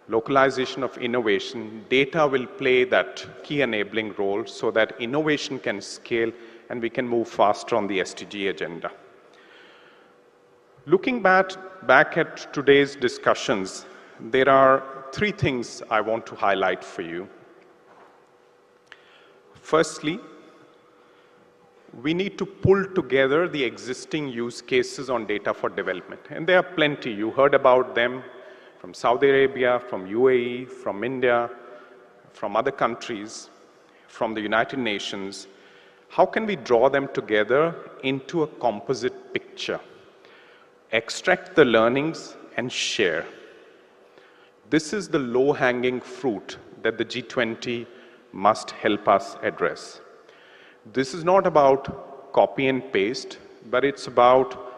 localization of innovation, data will play that key enabling role so that innovation can scale and we can move faster on the SDG agenda. Looking back at today's discussions, there are three things I want to highlight for you. Firstly, we need to pull together the existing use cases on data for development. And there are plenty. You heard about them from Saudi Arabia, from UAE, from India, from other countries, from the United Nations. How can we draw them together into a composite picture? Extract the learnings and share. This is the low-hanging fruit that the G20 must help us address. This is not about copy and paste, but it's about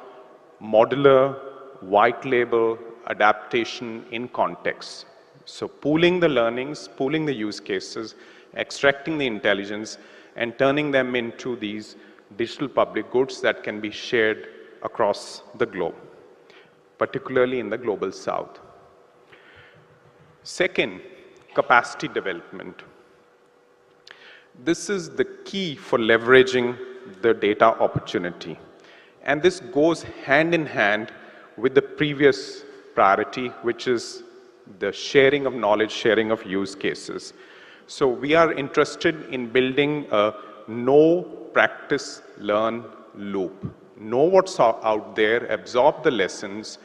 modular, white label adaptation in context. So pooling the learnings, pooling the use cases, extracting the intelligence, and turning them into these digital public goods that can be shared across the globe, particularly in the global south. Second, capacity development. This is the key for leveraging the data opportunity. And this goes hand in hand with the previous priority, which is the sharing of knowledge, sharing of use cases. So we are interested in building a know, practice, learn loop. Know what's out there, absorb the lessons,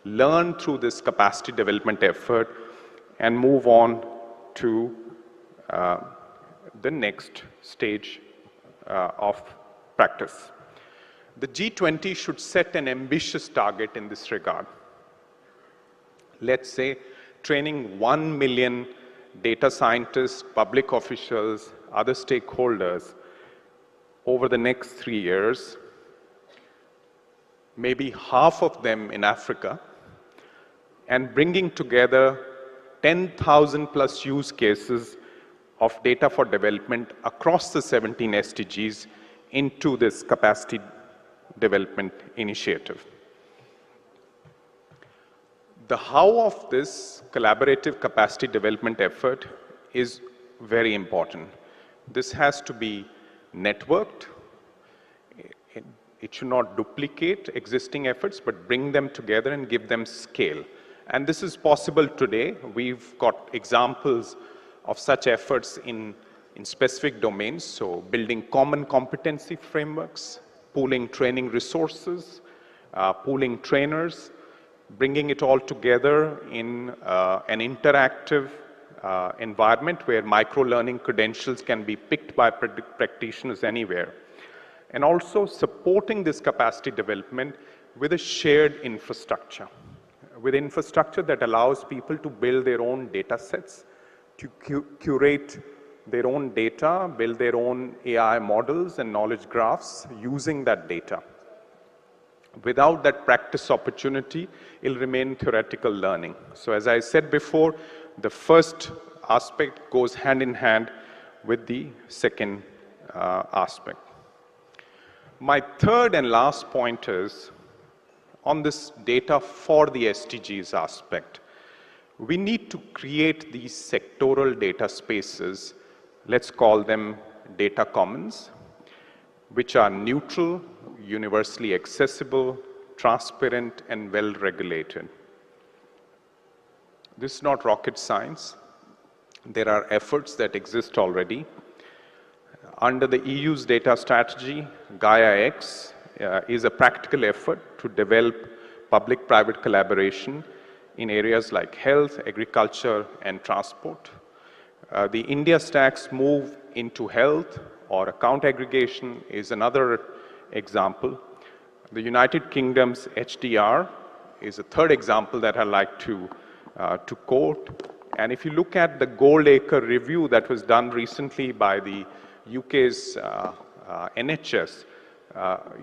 learn through this capacity development effort, and move on to the next stage of practice. The G20 should set an ambitious target in this regard. Let's say training 1 million data scientists, public officials, other stakeholders over the next 3 years, maybe half of them in Africa, and bringing together 10,000 plus use cases of data for development across the 17 SDGs into this capacity development initiative. The how of this collaborative capacity development effort is very important. This has to be networked. It should not duplicate existing efforts, but bring them together and give them scale. And this is possible today. We've got examples of such efforts in specific domains, so building common competency frameworks, pooling training resources, pooling trainers, bringing it all together in an interactive environment where micro-learning credentials can be picked by practitioners anywhere. And also supporting this capacity development with a shared infrastructure, with infrastructure that allows people to build their own data sets, to curate their own data, build their own AI models and knowledge graphs using that data. Without that practice opportunity, it'll remain theoretical learning. So as I said before, the first aspect goes hand in hand with the second aspect. My third and last point is on this data for the SDGs aspect. We need to create these sectoral data spaces, let's call them data commons, which are neutral, universally accessible, transparent, and well-regulated. This is not rocket science. There are efforts that exist already. Under the EU's data strategy, Gaia-X is a practical effort to develop public-private collaboration in areas like health, agriculture, and transport. The India Stack's move into health or account aggregation is another example. The United Kingdom's HDR is a third example that I'd like to quote. And if you look at the Goldacre review that was done recently by the UK's NHS,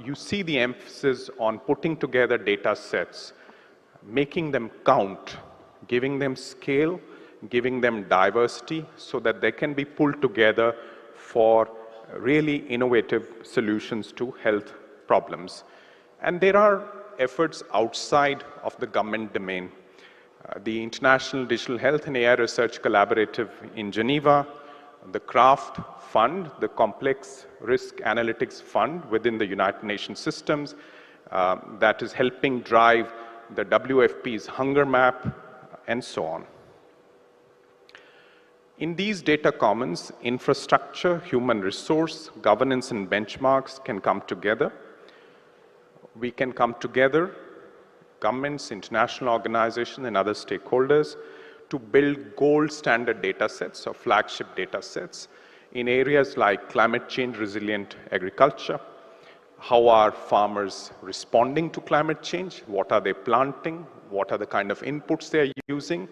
you see the emphasis on putting together data sets, making them count, giving them scale, giving them diversity so that they can be pulled together for really innovative solutions to health problems. And there are efforts outside of the government domain. the International Digital Health and AI Research Collaborative in Geneva, the CRAFT Fund, the Complex Risk Analytics Fund within the United Nations systems that is helping drive the WFP's hunger map, and so on. In these data commons, infrastructure, human resource, governance, and benchmarks can come together. We can come together, governments, international organizations, and other stakeholders, to build gold standard data sets or flagship data sets in areas like climate change resilient agriculture. How are farmers responding to climate change? What are they planting? What are the kind of inputs they are using?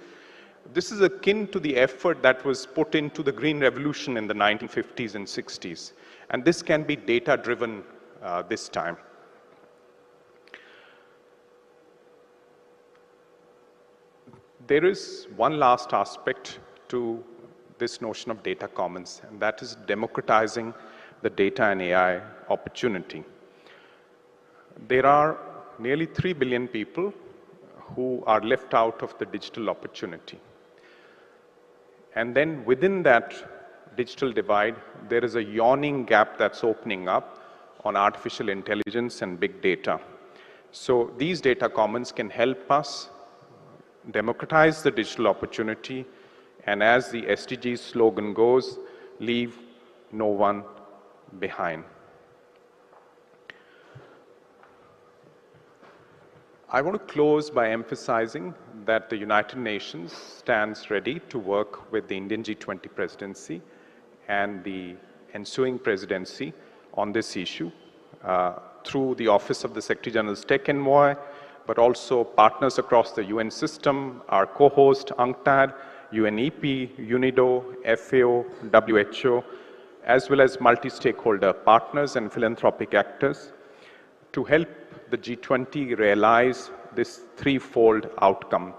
This is akin to the effort that was put into the Green Revolution in the 1950s and 60s. And this can be data-driven this time. There is one last aspect to this notion of data commons, and that is democratizing the data and AI opportunity. There are nearly 3 billion people who are left out of the digital opportunity. And then within that digital divide, there is a yawning gap that's opening up on artificial intelligence and big data. So these data commons can help us democratize the digital opportunity, and as the SDGs slogan goes, leave no one behind. I want to close by emphasizing that the United Nations stands ready to work with the Indian G20 presidency and the ensuing presidency on this issue through the Office of the Secretary General's Tech Envoy, but also partners across the UN system, our co-host UNCTAD, UNEP, UNIDO, FAO, WHO, as well as multi-stakeholder partners and philanthropic actors to help the G20 realize this threefold outcome: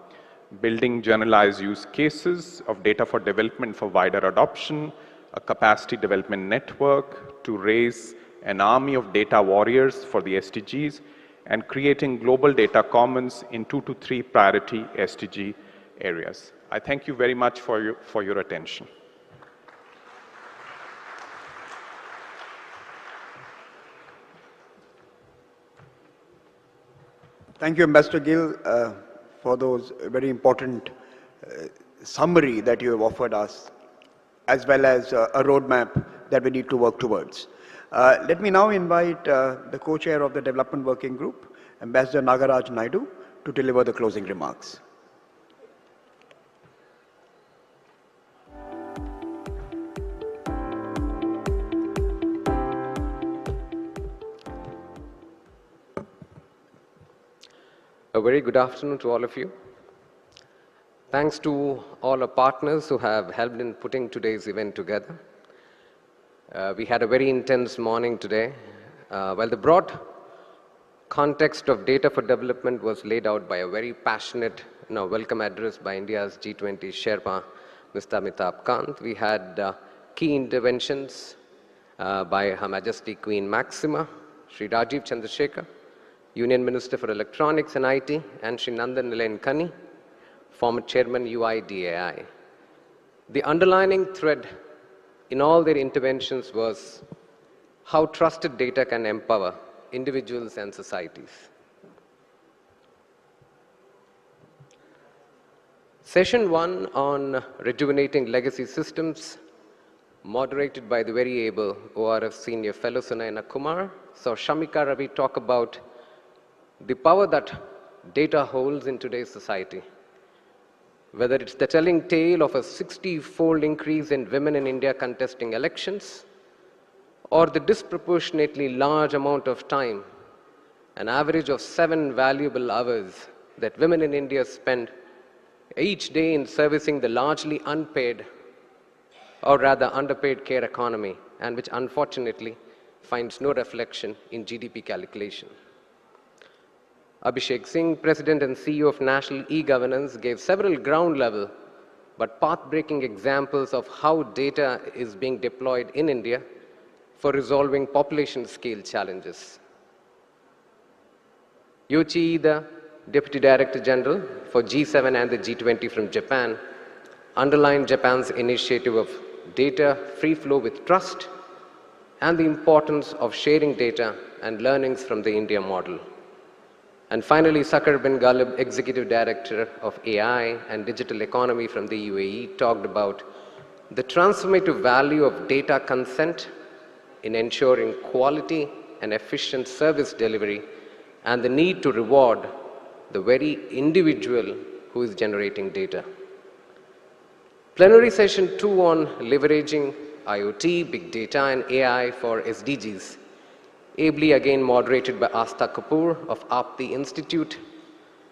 building generalized use cases of data for development for wider adoption, a capacity development network to raise an army of data warriors for the SDGs, and creating global data commons in 2 to 3 priority SDG areas. I thank you very much for your attention. Thank you, Ambassador Gill, for those very important summary that you have offered us, as well as a roadmap that we need to work towards. Let me now invite the co-chair of the Development Working Group, Ambassador Nagaraj Naidu, to deliver the closing remarks. A very good afternoon to all of you. Thanks to all our partners who have helped in putting today's event together. We had a very intense morning today. While the broad context of data for development was laid out by a very passionate welcome address by India's G20 Sherpa, Mr. Amitabh Kant, we had key interventions by Her Majesty Queen Maxima, Sri Rajiv Chandrasekhar, Union Minister for Electronics and IT, and Sri Nandan Nilayan Kani, former Chairman UIDAI. The underlining thread in all their interventions was how trusted data can empower individuals and societies. Session 1 on rejuvenating legacy systems, moderated by the very able ORF Senior Fellow Sunayana Kumar, saw Shamika Ravi talk about the power that data holds in today's society. Whether it's the telling tale of a 60-fold increase in women in India contesting elections, or the disproportionately large amount of time, an average of 7 valuable hours that women in India spend each day in servicing the largely unpaid, or rather underpaid care economy, and which unfortunately finds no reflection in GDP calculation. Abhishek Singh, President and CEO of National E-Governance, gave several ground-level but path-breaking examples of how data is being deployed in India for resolving population-scale challenges. Yochi Ida, Deputy Director General for G7 and the G20 from Japan, underlined Japan's initiative of data free flow with trust and the importance of sharing data and learnings from the India model. And finally, Sakar bin Ghalib, Executive Director of AI and Digital Economy from the UAE, talked about the transformative value of data consent in ensuring quality and efficient service delivery and the need to reward the very individual who is generating data. Plenary session 2 on leveraging IoT, big data and AI for SDGs, ably again moderated by Asta Kapoor of Aapti Institute.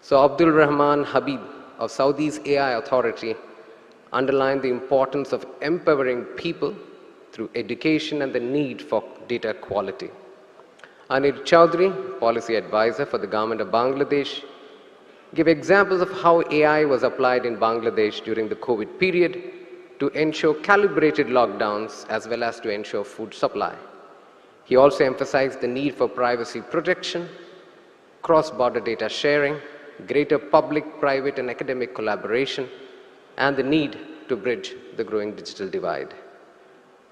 So Abdul Rahman Habib of Saudi's AI Authority underlined the importance of empowering people through education and the need for data quality. Anil Chaudhary, Policy Advisor for the Government of Bangladesh, gave examples of how AI was applied in Bangladesh during the COVID period to ensure calibrated lockdowns as well as to ensure food supply. He also emphasized the need for privacy protection, cross-border data sharing, greater public, private, and academic collaboration, and the need to bridge the growing digital divide.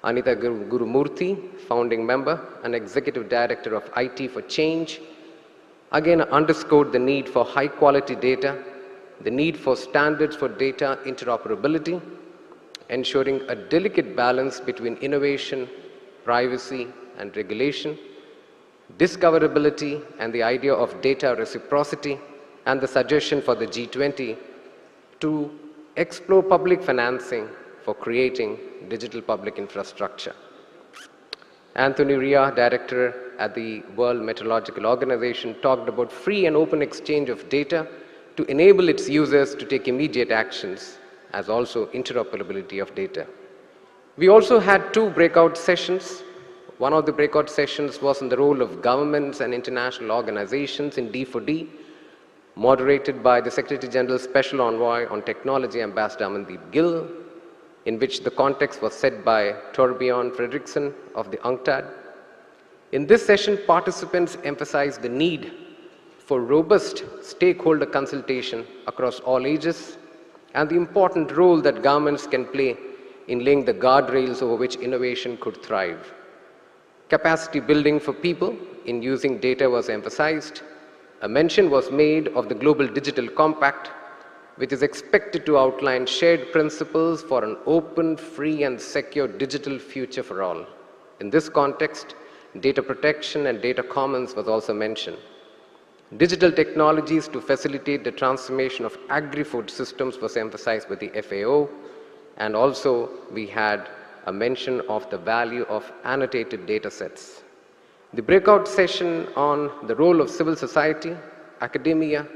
Anita Gurumurthy, founding member and executive director of IT for Change, again underscored the need for high-quality data, the need for standards for data interoperability, ensuring a delicate balance between innovation, privacy, and regulation, discoverability, and the idea of data reciprocity, and the suggestion for the G20 to explore public financing for creating digital public infrastructure. Anthony Ria, director at the World Meteorological Organization, talked about free and open exchange of data to enable its users to take immediate actions, as also interoperability of data. We also had 2 breakout sessions. One of the breakout sessions was on the role of governments and international organizations in D4D, moderated by the Secretary General's Special Envoy on Technology, Ambassador Amandeep Gill, in which the context was set by Torbjörn Fredriksson of the UNCTAD. In this session, participants emphasized the need for robust stakeholder consultation across all ages and the important role that governments can play in laying the guardrails over which innovation could thrive. Capacity building for people in using data was emphasized. A mention was made of the Global Digital Compact, which is expected to outline shared principles for an open, free, and secure digital future for all. In this context, data protection and data commons was also mentioned. Digital technologies to facilitate the transformation of agri-food systems was emphasized by the FAO, and also we had a mention of the value of annotated data sets. The breakout session on the role of civil society, academia,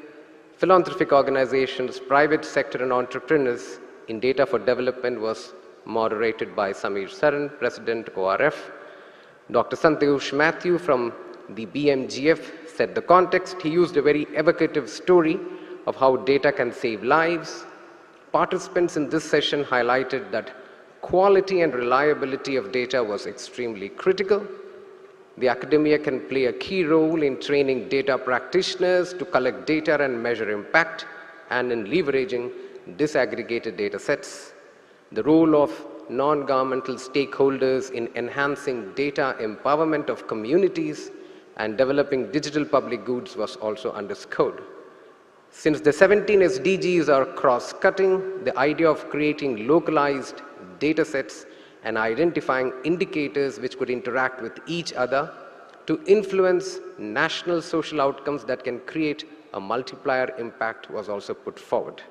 philanthropic organizations, private sector, and entrepreneurs in data for development was moderated by Samir Saran, President ORF. Dr. Santosh Matthew from the BMGF set the context. He used a very evocative story of how data can save lives. Participants in this session highlighted that quality and reliability of data was extremely critical. The academia can play a key role in training data practitioners to collect data and measure impact, and in leveraging disaggregated data sets. The role of non-governmental stakeholders in enhancing data empowerment of communities and developing digital public goods was also underscored. Since the 17 SDGs are cross-cutting, the idea of creating localized data sets and identifying indicators which could interact with each other to influence national social outcomes that can create a multiplier impact was also put forward.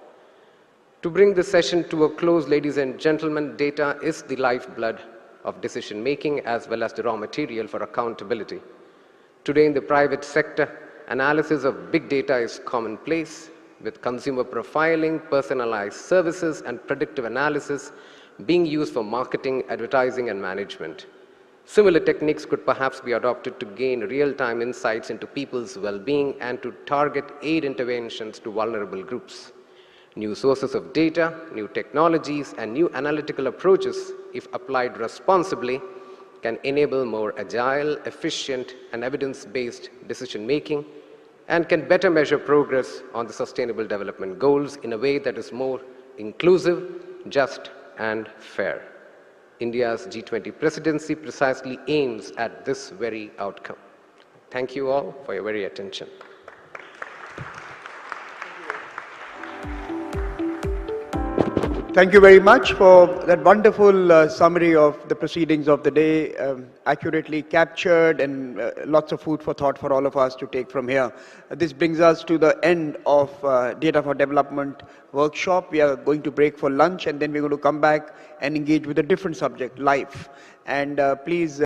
To bring this session to a close, ladies and gentlemen, data is the lifeblood of decision making as well as the raw material for accountability. Today in the private sector, analysis of big data is commonplace, with consumer profiling, personalized services, and predictive analysis being used for marketing, advertising, and management. Similar techniques could perhaps be adopted to gain real-time insights into people's well-being and to target aid interventions to vulnerable groups. New sources of data, new technologies, and new analytical approaches, if applied responsibly, can enable more agile, efficient, and evidence-based decision-making and can better measure progress on the Sustainable Development Goals in a way that is more inclusive, just, and fair. India's G20 presidency precisely aims at this very outcome. Thank you all for your very attention. Thank you very much for that wonderful summary of the proceedings of the day, accurately captured, and lots of food for thought for all of us to take from here. This brings us to the end of Data for Development workshop. We are going to break for lunch, and then we're going to come back and engage with a different subject, life. And please